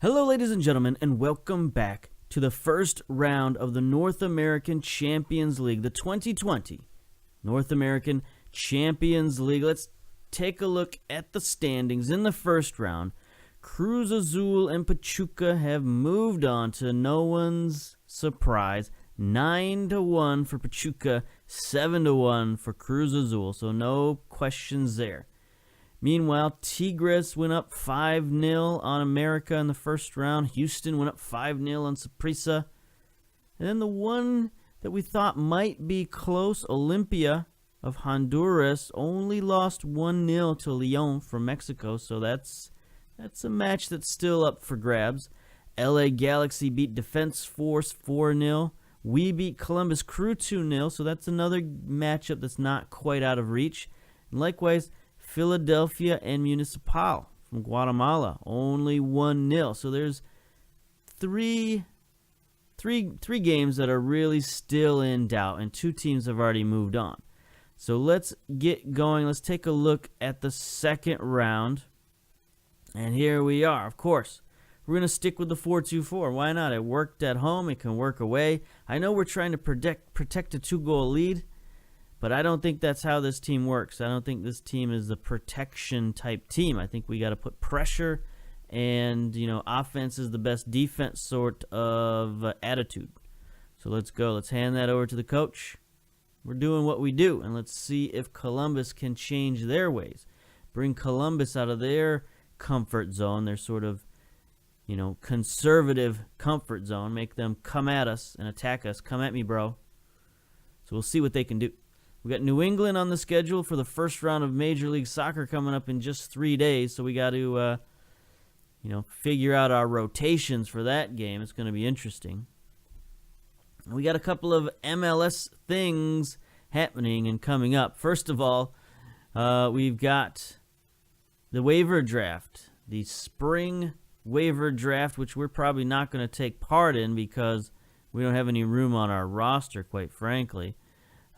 Hello, ladies and gentlemen, and welcome back to the first round of the North American Champions League, the 2020 North American Champions League. Let's take a look at the standings in the first round. Cruz Azul and Pachuca have moved on to no one's surprise. 9-1 for Pachuca, 7-1 for Cruz Azul, so no questions there. Meanwhile, Tigres went up 5-0 on America in the first round. Houston went up 5-0 on Saprissa. And then the one that we thought might be close, Olimpia of Honduras, only lost 1-0 to Leon from Mexico. So that's a match that's still up for grabs. LA Galaxy beat Defense Force 4-0. We beat Columbus Crew 2-0. So that's another matchup that's not quite out of reach. And likewise, Philadelphia and Municipal from Guatemala, only 1-0. So there's three games that are really still in doubt, and two teams have already moved on. So let's get going. Let's take a look at the second round. And here we are. Of course, we're going to stick with the 4-2-4. Why not? It worked at home. It can work away. I know we're trying to protect a two-goal lead, but I don't think that's how this team works. I don't think this team is the protection type team. I think we got to put pressure, and offense is the best defense sort of attitude. So let's go. Let's hand that over to the coach. We're doing what we do, and let's see if Columbus can change their ways. Bring Columbus out of their comfort zone, their sort of conservative comfort zone. Make them come at us and attack us. Come at me, bro. So we'll see what they can do. We got New England on the schedule for the first round of Major League Soccer coming up in just 3 days. So we got to, figure out our rotations for that game. It's going to be interesting. We got a couple of MLS things happening and coming up. First of all, we've got the waiver draft, the spring waiver draft, which we're probably not going to take part in because we don't have any room on our roster, quite frankly.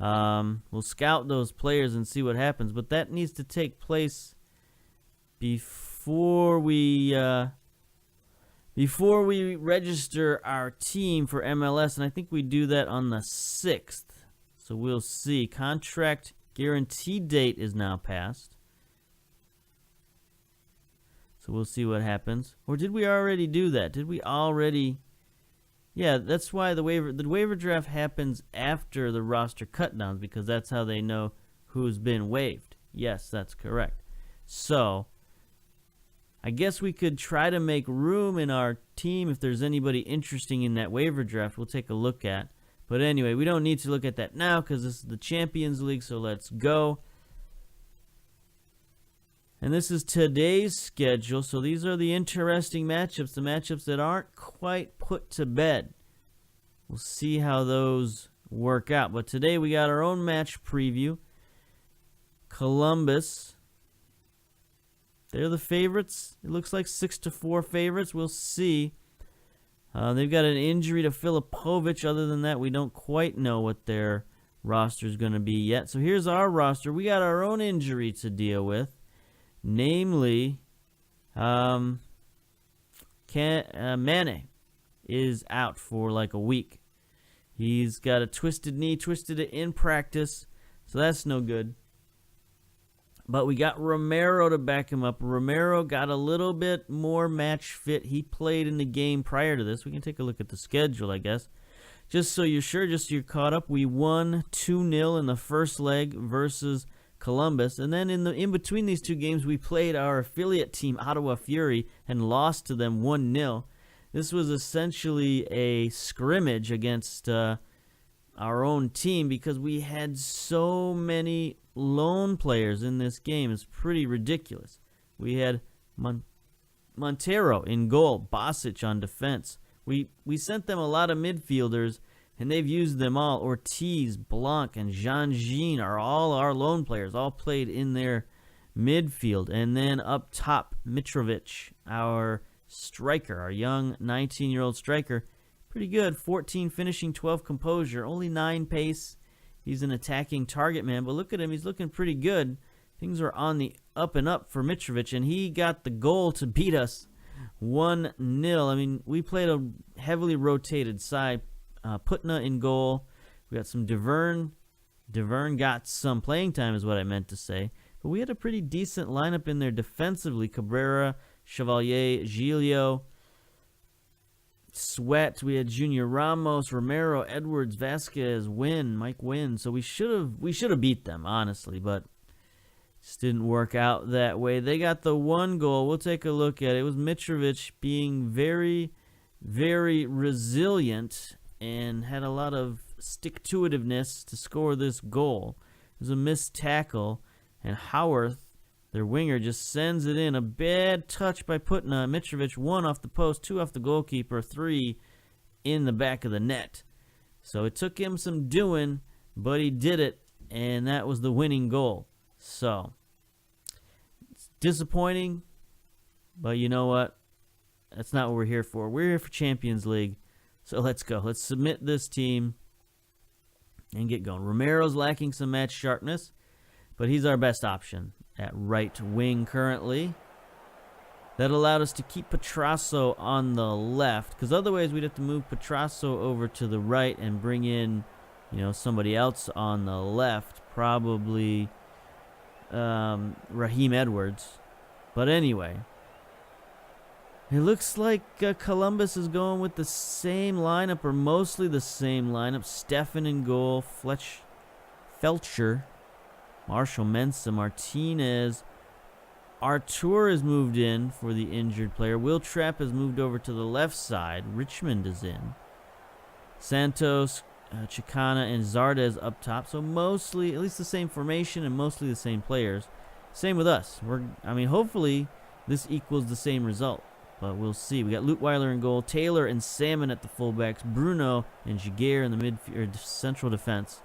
We'll scout those players and see what happens, but that needs to take place before we register our team for MLS, and I think we do that on the 6th. So we'll see. Contract guarantee date is now passed. So we'll see what happens. Or did we already do that? Did we already? Yeah, that's why the waiver draft happens after the roster cutdowns, because that's how they know who's been waived. Yes, that's correct. So I guess we could try to make room in our team if there's anybody interesting in that waiver draft. We'll take a look at. But anyway, we don't need to look at that now because this is the Champions League, so let's go. And this is today's schedule, so these are the interesting matchups, the matchups that aren't quite put to bed. We'll see how those work out. But today we got our own match preview. Columbus, they're the favorites. It looks like 6-4 favorites. We'll see. They've got an injury to Filipovic. Other than that, we don't quite know what their roster is going to be yet. So here's our roster. We got our own injury to deal with. Namely, Mane is out for like a week. He's got a twisted knee, twisted it in practice, so that's no good. But we got Romero to back him up. Romero got a little bit more match fit. He played in the game prior to this. We can take a look at the schedule, I guess. Just so you're sure, just so you're caught up, we won 2-0 in the first leg versus Columbus, and then in between these two games, we played our affiliate team, Ottawa Fury, and lost to them 1-0. This was essentially a scrimmage against our own team because we had so many lone players in this game. It's pretty ridiculous. We had Montero in goal, Bosic on defense. We sent them a lot of midfielders, and they've used them all. Ortiz, Blanc, and Jean-Jean are all our lone players, all played in their midfield. And then up top, Mitrovic, our striker, our young 19-year-old striker. Pretty good, 14 finishing, 12 composure, only 9 pace. He's an attacking target man, but look at him. He's looking pretty good. Things are on the up and up for Mitrovic, and he got the goal to beat us 1-0. I mean, we played a heavily rotated side. Putna in goal. We got some Devern. Devern got some playing time is what I meant to say. But we had a pretty decent lineup in there defensively. Cabrera, Chevalier, Gilio, Sweat. We had Junior Ramos, Romero, Edwards, Vasquez, Mike Wynn. So we should have beat them, honestly, but just didn't work out that way. They got the one goal. We'll take a look at it. It was Mitrovic being very, very resilient and had a lot of stick-to-itiveness to score this goal. It was a missed tackle, and Howarth, their winger, just sends it in. A bad touch by Putna. Mitrovic, 1 off the post, 2 off the goalkeeper, 3 in the back of the net. So it took him some doing, but he did it, and that was the winning goal. So, it's disappointing, but you know what? That's not what we're here for. We're here for Champions League. So let's go. Let's submit this team and get going. Romero's lacking some match sharpness, but he's our best option at right wing currently. That allowed us to keep Petrasso on the left, because otherwise we'd have to move Petrasso over to the right and bring in, somebody else on the left, probably Raheem Edwards. But anyway, it looks like Columbus is going with the same lineup, or mostly the same lineup. Stefan in goal, Felcher, Marshall Mensah, Martinez. Artur has moved in for the injured player. Will Trapp has moved over to the left side. Richmond is in. Santos, Chicana, and Zardes up top. So mostly, at least the same formation and mostly the same players. Same with us. Hopefully this equals the same result, but we'll see. We got Lutweiler in goal, Taylor and Salmon at the fullbacks, Bruno and Jaguar in the midfield, central defense,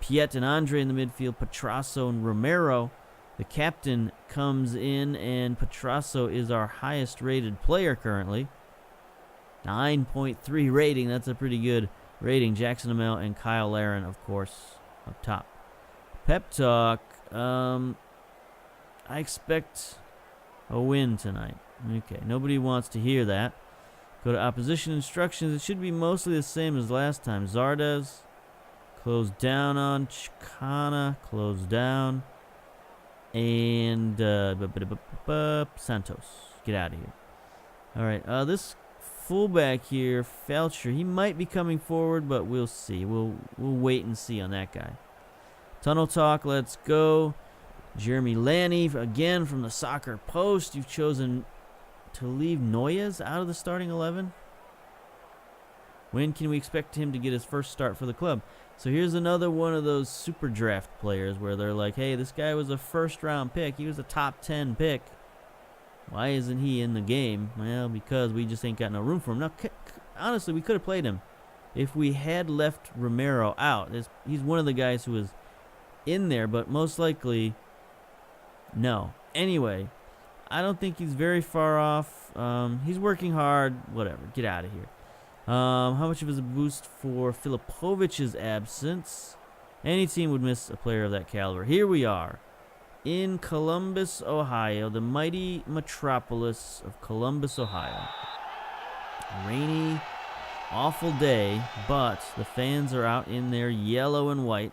Piet and Andre in the midfield, Petrasso and Romero. The captain comes in, and Petrasso is our highest rated player currently. 9.3 rating. That's a pretty good rating. Jackson Amell and Kyle Laren, of course, up top. Pep talk. I expect a win tonight. Okay, nobody wants to hear that. Go to opposition instructions. It should be mostly the same as last time. Zardes, close down on Chicana, close down. And Santos, get out of here. All right, this fullback here, Felcher, he might be coming forward, but we'll see. We'll wait and see on that guy. Tunnel talk, let's go. Jeremy Lanny, again from the soccer post. You've chosen to leave Noyes out of the starting 11. When can we expect him to get his first start for the club? So here's another one of those super draft players where they're like, hey, this guy was a first-round pick. He was a top 10 pick. Why isn't he in the game? Well, because we just ain't got no room for him. Now, honestly, we could have played him if we had left Romero out. He's one of the guys who was in there, but most likely, no. Anyway, I don't think he's very far off. He's working hard. Whatever. Get out of here. How much of a boost for Filipovic's absence? Any team would miss a player of that caliber. Here we are in Columbus, Ohio, the mighty metropolis of Columbus, Ohio. Rainy, awful day, but the fans are out in their yellow and white.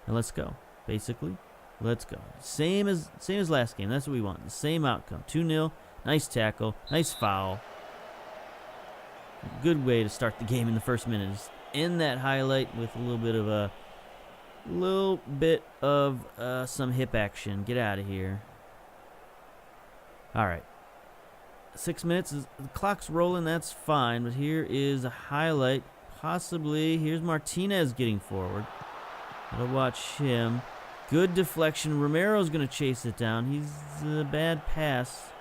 And let's go. Basically, let's go. Same as last game. That's what we want. The same outcome. 2-0. Nice tackle. Nice foul. Good way to start the game in the first minute. Just end that highlight with a little bit of some hip action. Get out of here. All right. 6 minutes. The clock's rolling. That's fine. But here is a highlight. Possibly. Here's Martinez getting forward. Gotta watch him. Good deflection. Romero's going to chase it down. He's a bad pass.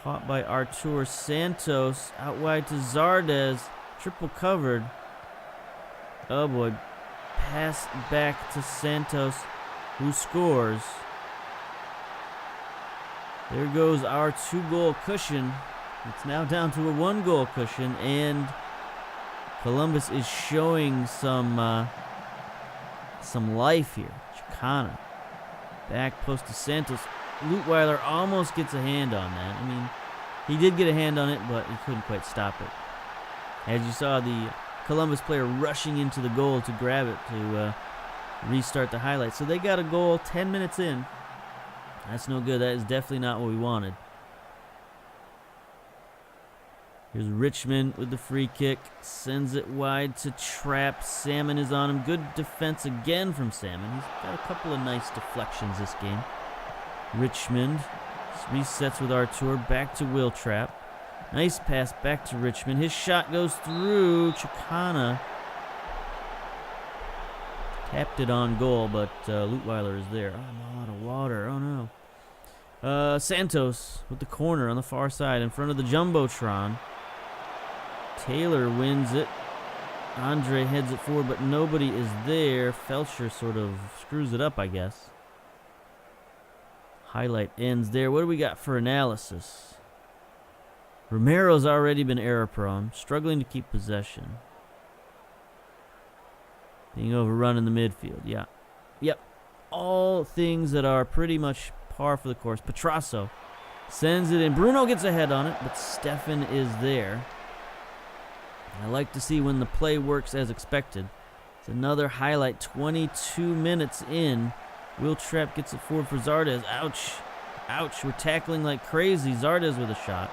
Caught by Artur. Santos out wide to Zardes. Triple covered. Oh boy. Pass back to Santos, who scores. There goes our 2-goal cushion. It's now down to a 1-goal cushion, and Columbus is showing some life here. Chicana. Back post to Santos. Lutweiler almost gets a hand on that. I mean, he did get a hand on it, but he couldn't quite stop it. As you saw, the Columbus player rushing into the goal to grab it to restart the highlights. So they got a goal 10 minutes in. That's no good. That is definitely not what we wanted. Here's Richmond with the free kick. Sends it wide to Trapp. Salmon is on him. Good defense again from Salmon. He's got a couple of nice deflections this game. Richmond resets with Artur. Back to Will Trapp. Nice pass back to Richmond. His shot goes through. Chicana tapped it on goal, but Lutweiler is there. Oh, I'm out of water. Oh, no. Santos with the corner on the far side in front of the Jumbotron. Taylor wins it. Andre heads it forward, but nobody is there. Felcher sort of screws it up, I guess. Highlight ends there. What do we got for analysis? Romero's already been error-prone, struggling to keep possession. Being overrun in the midfield, yeah. Yep. All things that are pretty much par for the course. Petrasso sends it in. Bruno gets a head on it, but Stefan is there. I like to see when the play works as expected. It's another highlight, 22 minutes in. Will Trapp gets it forward for Zardes. Ouch. Ouch. We're tackling like crazy. Zardes with a shot.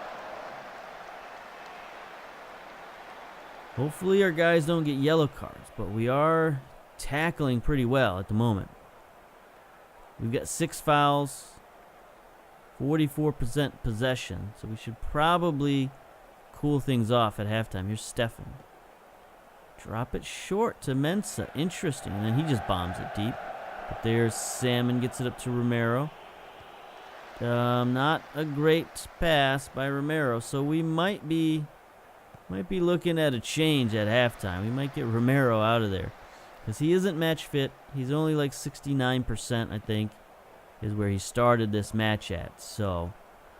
Hopefully our guys don't get yellow cards, but we are tackling pretty well at the moment. We've got 6 fouls, 44% possession, so we should probably cool things off at halftime. Here's Stefan. Drop it short to Mensah. Interesting. And then he just bombs it deep. But there's Salmon, gets it up to Romero. Not a great pass by Romero, so we might be looking at a change at halftime. We might get Romero out of there because he isn't match fit. He's only like 69%, I think, is where he started this match at. So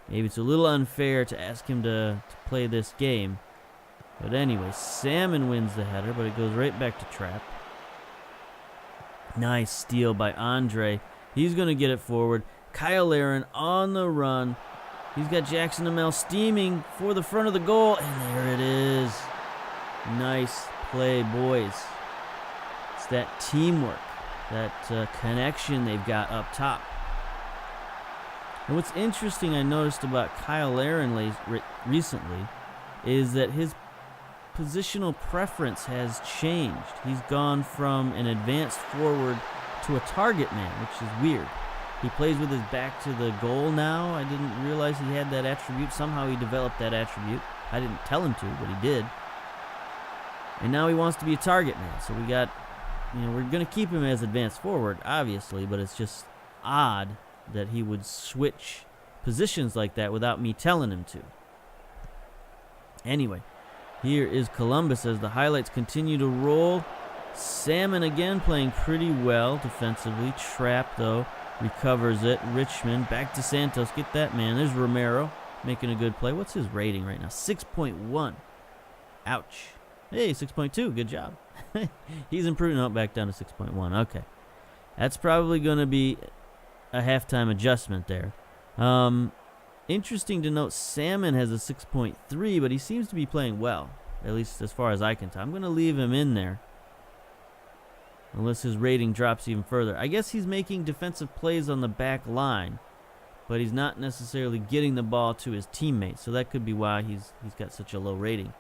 maybe it's a little unfair to ask him to play this game. But anyway, Salmon wins the header, but it goes right back to Trapp. Nice steal by Andre. He's going to get it forward. Kyle Larin on the run. He's got Jackson Amell steaming for the front of the goal, and there it is. Nice play, boys. It's that teamwork, that connection they've got up top. And what's interesting I noticed about Kyle Larin recently is that his positional preference has changed. He's gone from an advanced forward to a target man, which is weird. He plays with his back to the goal now. I didn't realize he had that attribute. Somehow he developed that attribute. I didn't tell him to, but he did. And now he wants to be a target man. So we got, we're going to keep him as advanced forward, obviously, but it's just odd that he would switch positions like that without me telling him to. Anyway, here is Columbus as the highlights continue to roll. Salmon again playing pretty well defensively. Trapp, though, recovers it. Richmond back to Santos. Get that man. There's Romero making a good play. What's his rating right now? 6.1. Ouch. Hey, 6.2. Good job. He's improving up back down to 6.1. Okay. That's probably going to be a halftime adjustment there. Interesting to note, Salmon has a 6.3, but he seems to be playing well, at least as far as I can tell. I'm going to leave him in there unless his rating drops even further. I guess he's making defensive plays on the back line, but he's not necessarily getting the ball to his teammates, so that could be why he's got such a low rating.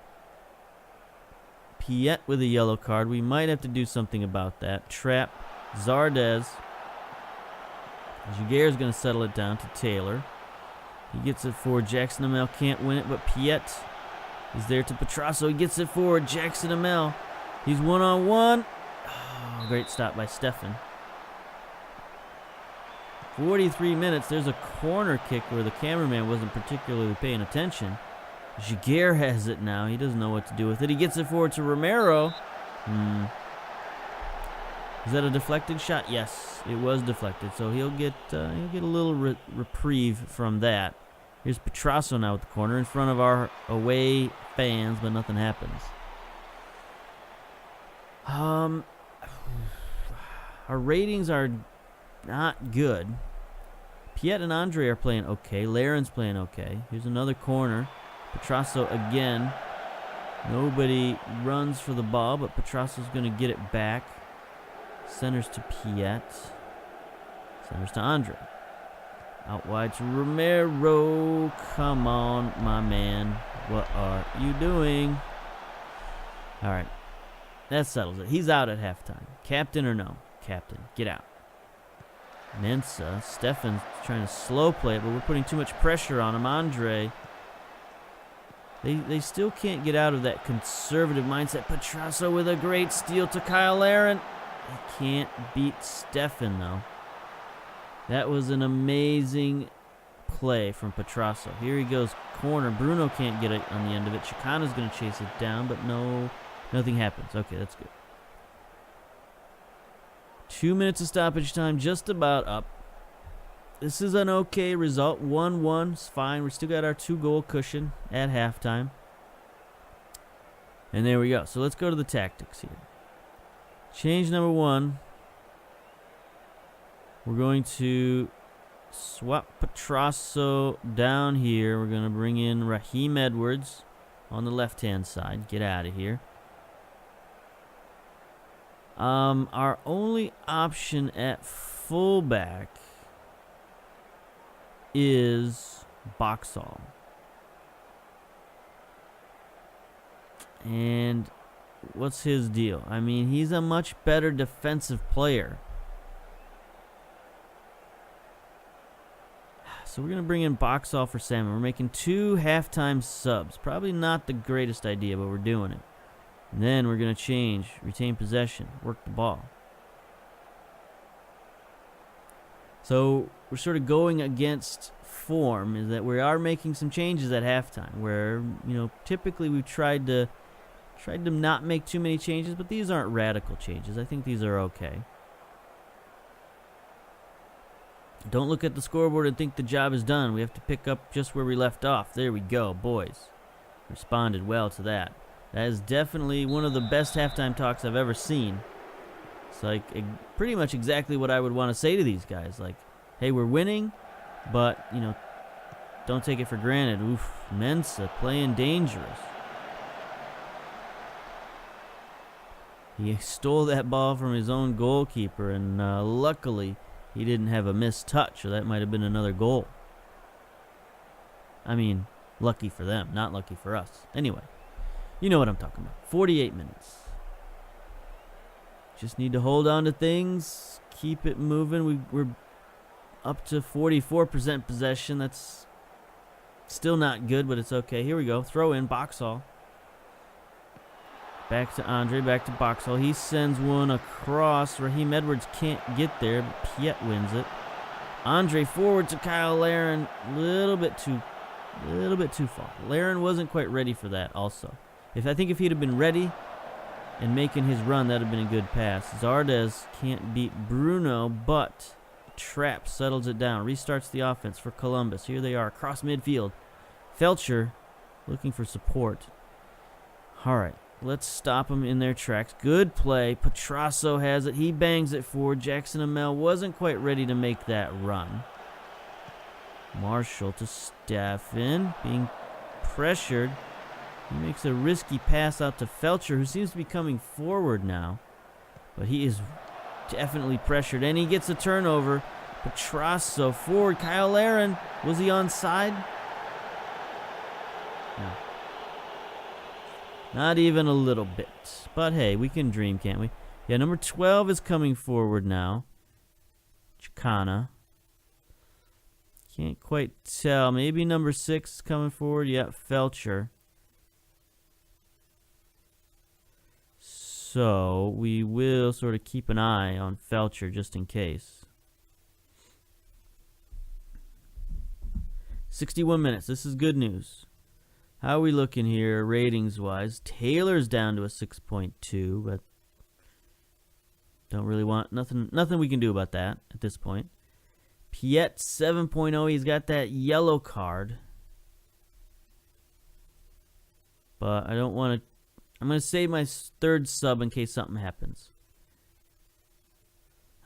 Piet with a yellow card. We might have to do something about that. Trapp, Zardes. Giguère's going to settle it down to Taylor. He gets it forward. Jackson Amell can't win it, but Piet is there to Petrasso. He gets it forward. Jackson Amell. He's one-on-one. Oh, great stop by Stefan. 43 minutes. There's a corner kick where the cameraman wasn't particularly paying attention. Giguère has it now. He doesn't know what to do with it. He gets it forward to Romero. Is that a deflected shot? Yes, it was deflected. So he'll get a little reprieve from that. Here's Petrasso now at the corner in front of our away fans, but nothing happens. Our ratings are not good. Piet and Andre are playing okay. Laren's playing okay. Here's another corner. Petrasso again. Nobody runs for the ball, but Petrasso's going to get it back. Centers to Piet. Centers to Andre. Out wide to Romero. Come on, my man. What are you doing? All right. That settles it. He's out at halftime. Captain or no? Captain. Get out. Mensa. Stefan's trying to slow play it, but we're putting too much pressure on him. Andre. They still can't get out of that conservative mindset. Petrasso with a great steal to Kyle Laren. He can't beat Stefan, though. That was an amazing play from Petrasso. Here he goes, corner. Bruno can't get it on the end of it. Chicana's going to chase it down, but no, nothing happens. Okay, that's good. 2 minutes of stoppage time, just about up. This is an okay result. 1-1 is fine. We still got our 2-goal cushion at halftime. And there we go. So let's go to the tactics here. Change number 1. We're going to swap Petrasso down here. We're going to bring in Raheem Edwards on the left-hand side. Get out of here. Our only option at fullback is Boxall. And what's his deal? I mean, he's a much better defensive player. So we're going to bring in Boxall for Salmon. We're making 2 halftime subs. Probably not the greatest idea, but we're doing it. And then we're going to change, retain possession, work the ball. So we're sort of going against form, is that we are making some changes at halftime where, you know, typically we've tried to not make too many changes, but these aren't radical changes. I think these are okay. Don't look at the scoreboard and think the job is done. We have to pick up just where we left off. There we go, boys. Responded well to that. That is definitely one of the best halftime talks I've ever seen. It's like pretty much exactly what I would want to say to these guys. Like, hey, we're winning, but, you know, don't take it for granted. Oof, Mensa playing dangerous. He stole that ball from his own goalkeeper, and luckily he didn't have a missed touch, or that might have been another goal. I mean, lucky for them, not lucky for us. Anyway, you know what I'm talking about. 48 minutes. Just need to hold on to things, keep it moving. We're up to 44% possession. That's still not good, but it's okay. Here we go. Throw in Boxall. Back to Andre, back to Boxall. He sends one across. Raheem Edwards can't get there, but Piet wins it. Andre forward to Kyle Laren. Little bit too far. Laren wasn't quite ready for that also. I think if he'd have been ready and making his run, that would have been a good pass. Zardes can't beat Bruno, but Trapp settles it down. Restarts the offense for Columbus. Here they are, across midfield. Felcher looking for support. All right, let's stop them in their tracks. Good play. Petrasso has it. He bangs it forward. Jackson Amell wasn't quite ready to make that run. Marshall to Stefan, being pressured. He makes a risky pass out to Felcher, who seems to be coming forward now. But he is definitely pressured, and he gets a turnover. Petrasso forward. Kyle Laren, was he onside? No. Not even a little bit. But hey, we can dream, can't we? Yeah, number 12 is coming forward now. Chicana. Can't quite tell. Maybe number 6 is coming forward. Yeah, Felcher. So we will sort of keep an eye on Felcher just in case. 61 minutes. This is good news. How are we looking here ratings-wise? Taylor's down to a 6.2, but don't really want nothing we can do about that at this point. Piet 7.0. He's got that yellow card. But I don't want to. I'm going to save my third sub in case something happens.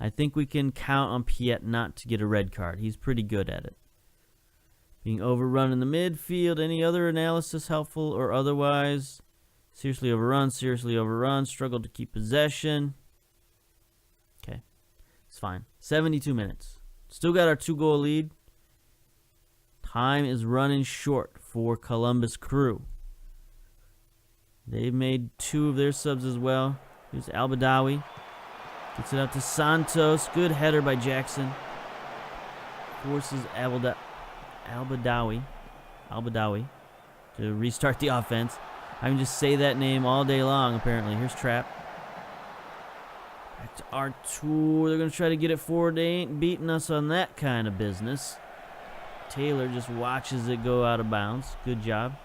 I think we can count on Piet not to get a red card. He's pretty good at it. Being overrun in the midfield. Any other analysis helpful or otherwise? Seriously overrun, struggled to keep possession. Okay, it's fine. 72 minutes. Still got our 2-goal lead. Time is running short for Columbus Crew. They've made 2 of their subs as well. Here's Al-Badawi. Gets it out to Santos. Good header by Jackson. Forces Al-Badawi to restart the offense. I can just say that name all day long, apparently. Here's Trapp. Back to Artur. They're going to try to get it forward. They ain't beating us on that kind of business. Taylor just watches it go out of bounds. Good job.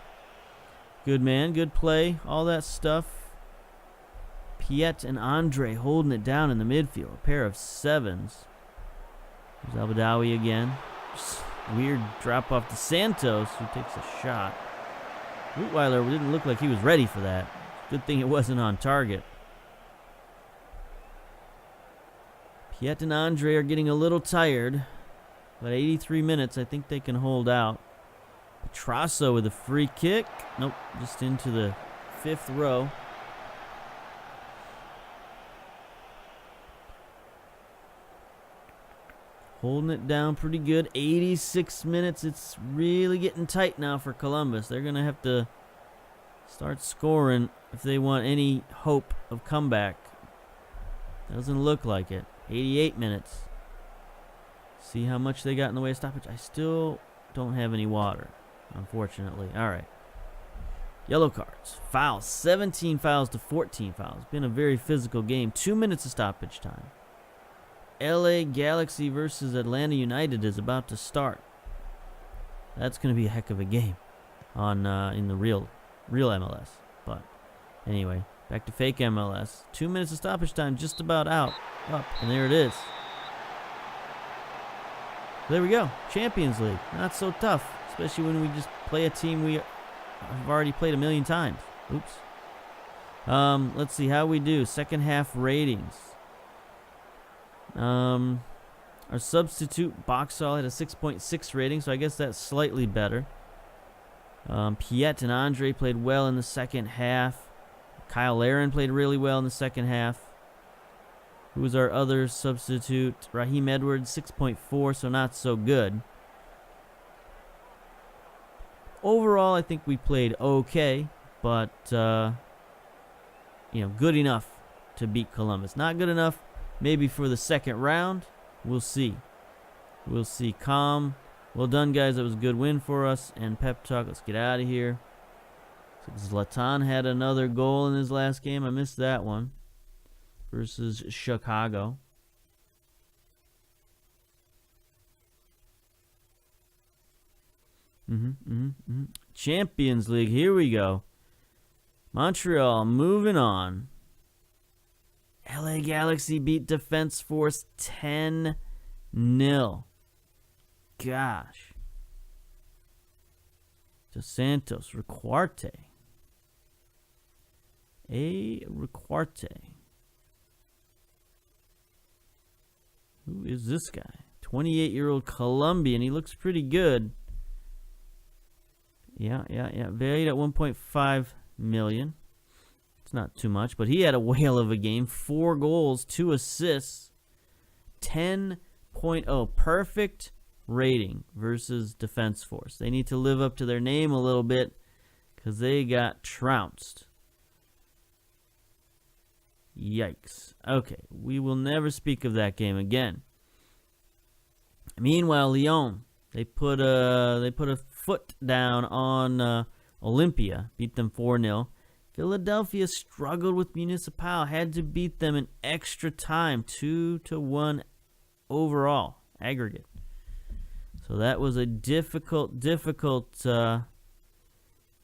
Good man. Good play. All that stuff. Piet and Andre holding it down in the midfield. A pair of 7s. There's Al-Badawi again. Just weird drop off to Santos, who takes a shot. Rootweiler didn't look like he was ready for that. Good thing it wasn't on target. Piet and Andre are getting a little tired. But 83 minutes, I think they can hold out. Petrasso with a free kick. Nope, just into the 5th row. Holding it down pretty good. 86 minutes. It's really getting tight now for Columbus. They're going to have to start scoring if they want any hope of comeback. Doesn't look like it. 88 minutes. See how much they got in the way of stoppage. I still don't have any water, unfortunately. All right. Yellow cards. Fouls. 17 fouls to 14 fouls. Been a very physical game. 2 minutes of stoppage time. LA Galaxy versus Atlanta United is about to start. That's going to be a heck of a game on in the real MLS. But anyway, back to fake MLS. 2 minutes of stoppage time, just about up, and there it is. There we go. Champions League. Not so tough, especially when we just play a team we have already played a million times. Oops. Let's see how we do. Second half ratings. Our substitute Boxall had a 6.6 rating, so I guess that's slightly better. Piet and Andre played well in the second half. Kyle Larin played really well in the second half. Who was our other substitute? Raheem Edwards, 6.4, so not so good. Overall, I think we played okay, but good enough to beat Columbus. Not good enough. Maybe for the second round, we'll see. We'll see. Calm. Well done, guys. That was a good win for us. And pep talk. Let's get out of here. So Zlatan had another goal in his last game. I missed that one. Versus Chicago. Champions League. Here we go. Montreal moving on. LA Galaxy beat Defense Force 10-0. Gosh. Dos Santos, Riquarte. Who is this guy? 28-year-old Colombian. He looks pretty good. Yeah. Valued at $1.5 million. It's not too much, but he had a whale of a game. 4 goals, 2 assists. 10.0. Perfect rating versus Defense Force. They need to live up to their name a little bit because they got trounced. Yikes. Okay, we will never speak of that game again. Meanwhile, Lyon, they put a foot down on Olympia, beat them 4-0. Philadelphia struggled with Municipal, had to beat them in extra time, 2-1 overall aggregate. So that was a difficult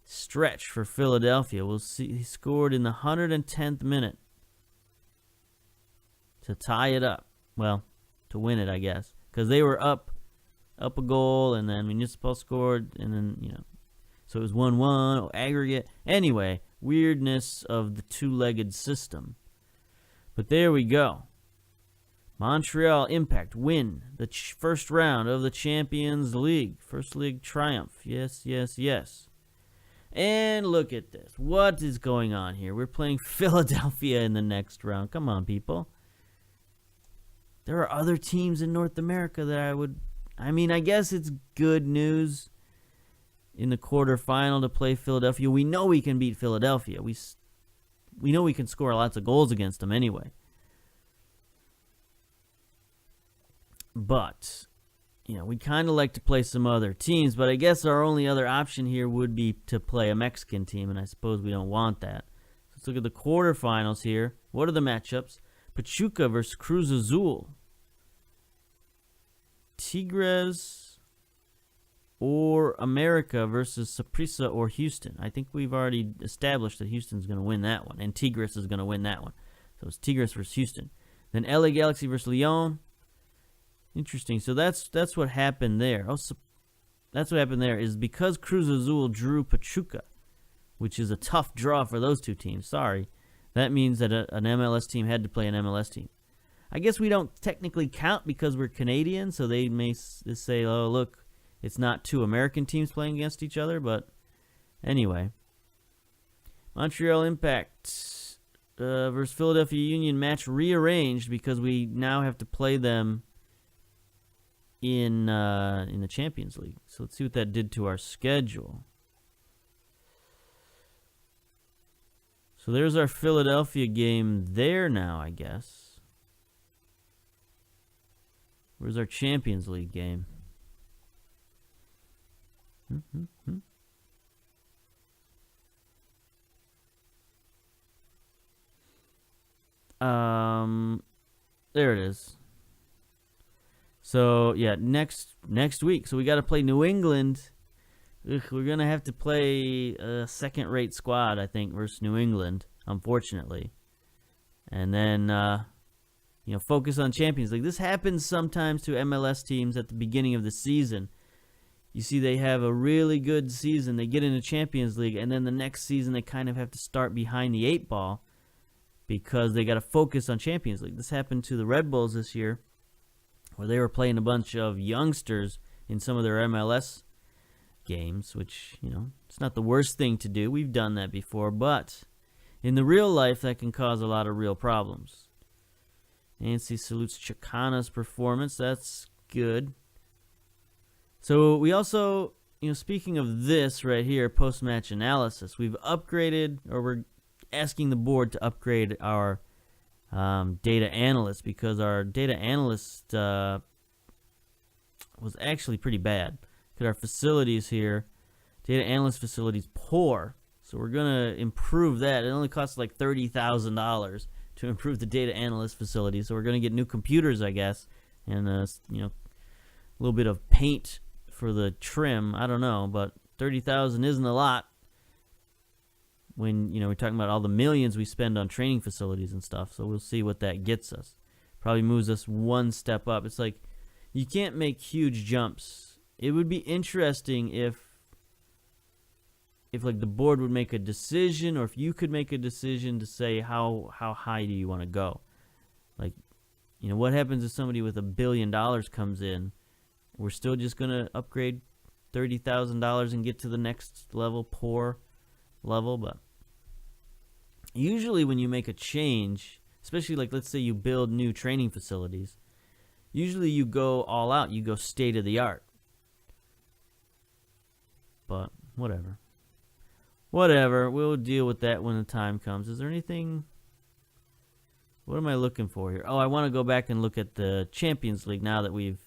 stretch for Philadelphia. We'll see. He scored in the 110th minute to tie it up. Well, to win it, I guess, because they were up a goal, and then Municipal scored, and then so it was 1-1 aggregate. Anyway, weirdness of the two-legged system. But there we go. Montreal Impact win the first round of the Champions League. First league triumph. Yes, yes, yes. And look at this. What is going on here? We're playing Philadelphia in the next round. Come on, people. There are other teams in North America that I guess it's good news in the quarterfinal to play Philadelphia. We know we can beat Philadelphia. We know we can score lots of goals against them anyway. But, we kind of like to play some other teams, but I guess our only other option here would be to play a Mexican team, and I suppose we don't want that. So let's look at the quarterfinals here. What are the matchups? Pachuca versus Cruz Azul. Tigres or America versus Saprissa or Houston. I think we've already established that Houston's going to win that one, and Tigres is going to win that one. So it's Tigres versus Houston. Then LA Galaxy versus Leon. Interesting. So that's what happened there. That's what happened there is because Cruz Azul drew Pachuca, which is a tough draw for those two teams. Sorry. That means that an MLS team had to play an MLS team. I guess we don't technically count because we're Canadian, so they may say, oh, look, it's not two American teams playing against each other, but anyway. Montreal Impact versus Philadelphia Union match rearranged because we now have to play them in the Champions League. So let's see what that did to our schedule. So there's our Philadelphia game there now, I guess. Where's our Champions League game? There it is. So yeah, next week. So we got to play New England. We're gonna have to play a second-rate squad, I think, versus New England, unfortunately. And then focus on Champions League. This happens sometimes to MLS teams at the beginning of the season. You see, they have a really good season. They get into Champions League, and then the next season they kind of have to start behind the 8 ball because they got to focus on Champions League. This happened to the Red Bulls this year, where they were playing a bunch of youngsters in some of their MLS games, which, it's not the worst thing to do. We've done that before, but in the real life, that can cause a lot of real problems. Nancy salutes Chicana's performance. That's good. So we also, speaking of this right here, post-match analysis, we've upgraded, or we're asking the board to upgrade our data analyst because our data analyst was actually pretty bad. Look at our facilities here. Data analyst facilities poor. So we're going to improve that. It only costs like $30,000 to improve the data analyst facility. So we're going to get new computers, I guess, and a little bit of paint for the trim. I don't know, but $30,000 isn't a lot when we're talking about all the millions we spend on training facilities and stuff. So we'll see what that gets us. Probably moves us one step up. It's like you can't make huge jumps. It would be interesting if like the board would make a decision, or if you could make a decision to say how high do you want to go. Like, what happens if somebody with $1 billion comes in? We're still just going to upgrade $30,000 and get to the next level, poor level. But usually when you make a change, especially like let's say you build new training facilities, usually you go all out. You go state of the art. But whatever. We'll deal with that when the time comes. Is there anything? What am I looking for here? Oh, I want to go back and look at the Champions League now that we've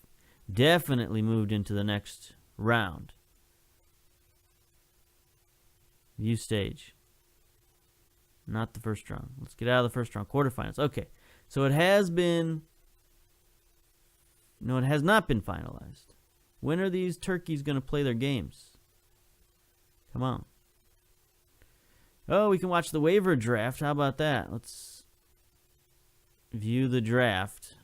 definitely moved into the next round. View stage. Not the first round. Let's get out of the first round. Quarterfinals. Okay. So it has been... No, it has not been finalized. When are these turkeys going to play their games? Come on. Oh, we can watch the waiver draft. How about that? Let's view the draft.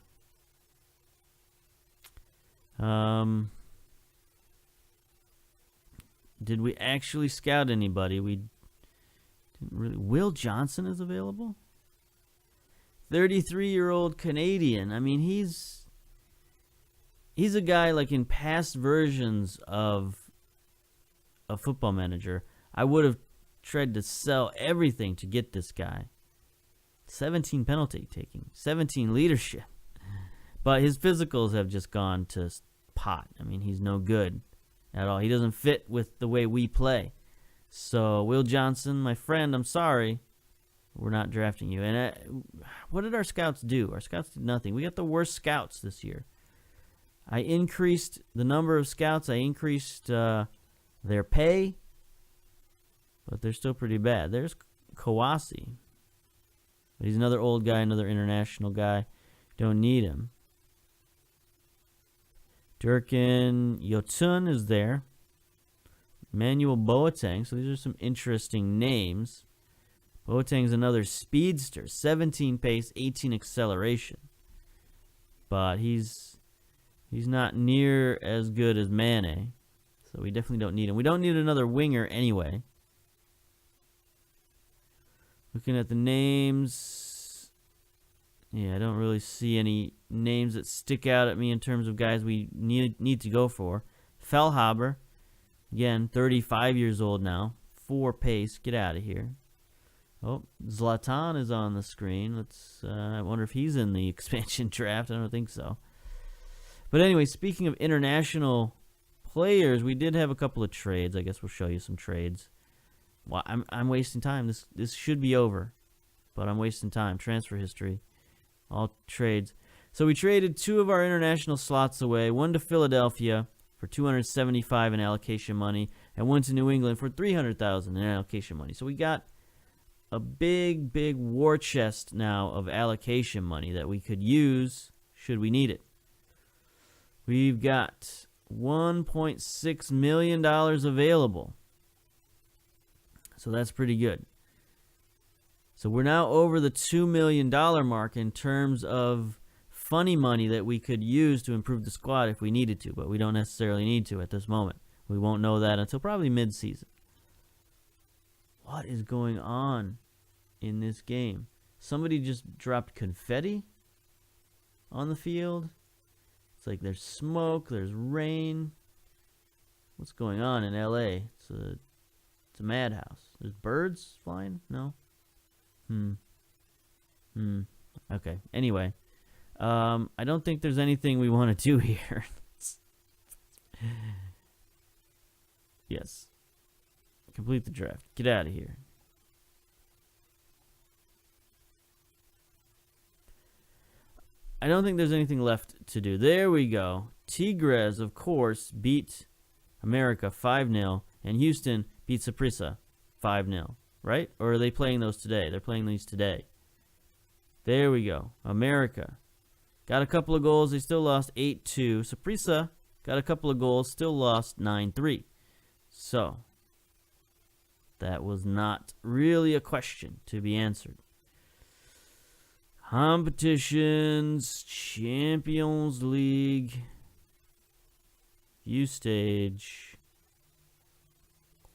Did we actually scout anybody? We didn't really. Will Johnson is available? 33-year-old Canadian. I mean, he's a guy like in past versions of a Football Manager, I would have tried to sell everything to get this guy. 17 penalty taking, 17 leadership. But his physicals have just gone to pot. I mean, he's no good at all. He doesn't fit with the way we play. So, Will Johnson, my friend, I'm sorry. We're not drafting you. And what did our scouts do? Our scouts did nothing. We got the worst scouts this year. I increased the number of scouts. I increased their pay. But they're still pretty bad. There's Kawasi. But he's another old guy, another international guy. Don't need him. Durkin Yotun is there. Manuel Boateng. So these are some interesting names. Boateng's another speedster. 17 pace, 18 acceleration. But he's not near as good as Mane. So we definitely don't need him. We don't need another winger anyway. Looking at the names. Yeah, I don't really see any names that stick out at me in terms of guys we need to go for. Fellhaber. Again, 35 years old now. 4 pace. Get out of here. Oh, Zlatan is on the screen. Let's. I wonder if he's in the expansion draft. I don't think so. But anyway, speaking of international players, we did have a couple of trades. I guess we'll show you some trades. Well, I'm wasting time. This should be over, but I'm wasting time. Transfer history, all trades. So we traded 2 of our international slots away. 1 to Philadelphia for $275 in allocation money, and 1 to New England for $300,000 in allocation money. So we got a big war chest now of allocation money that we could use should we need it. We've got $1.6 million available. So that's pretty good. So we're now over the $2 million mark in terms of funny money that we could use to improve the squad if we needed to, but we don't necessarily need to at this moment. We won't know that until probably mid-season. What is going on in this game? Somebody just dropped confetti on the field. It's like there's smoke, there's rain. What's going on in LA? It's a madhouse. There's birds flying? No? Okay. Anyway, I don't think there's anything we want to do here. Yes. Complete the draft. Get out of here. I don't think there's anything left to do. There we go. Tigres, of course, beat America 5-0, and Houston beat Saprissa 5-0, right? Or are they playing those today? They're playing these today. There we go. America got a couple of goals. They still lost 8-2. Saprissa got a couple of goals, still lost 9-3. So, that was not really a question to be answered. Competitions, Champions League, view stage,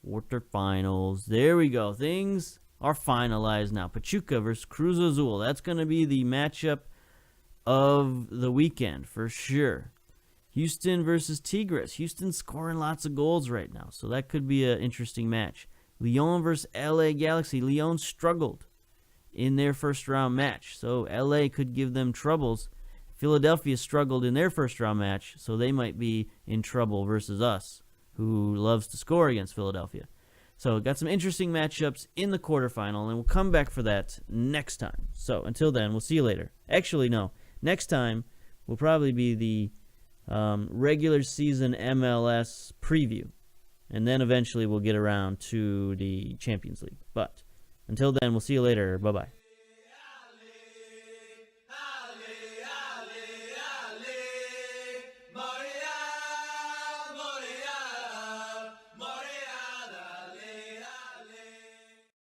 quarterfinals. There we go. Things are finalized now. Pachuca versus Cruz Azul. That's going to be the matchup of the weekend for sure. Houston versus Tigres. Houston's scoring lots of goals right now, so that could be an interesting match. Lyon versus LA Galaxy. Lyon struggled in their first round match, so LA could give them troubles. Philadelphia struggled in their first round match, so they might be in trouble versus us, who loves to score against Philadelphia. So got some interesting matchups in the quarterfinal, and we'll come back for that next time. So until then, we'll see you later. Actually, no. Next time will probably be the regular season MLS preview, and then eventually we'll get around to the Champions League. But until then, we'll see you later. Bye-bye.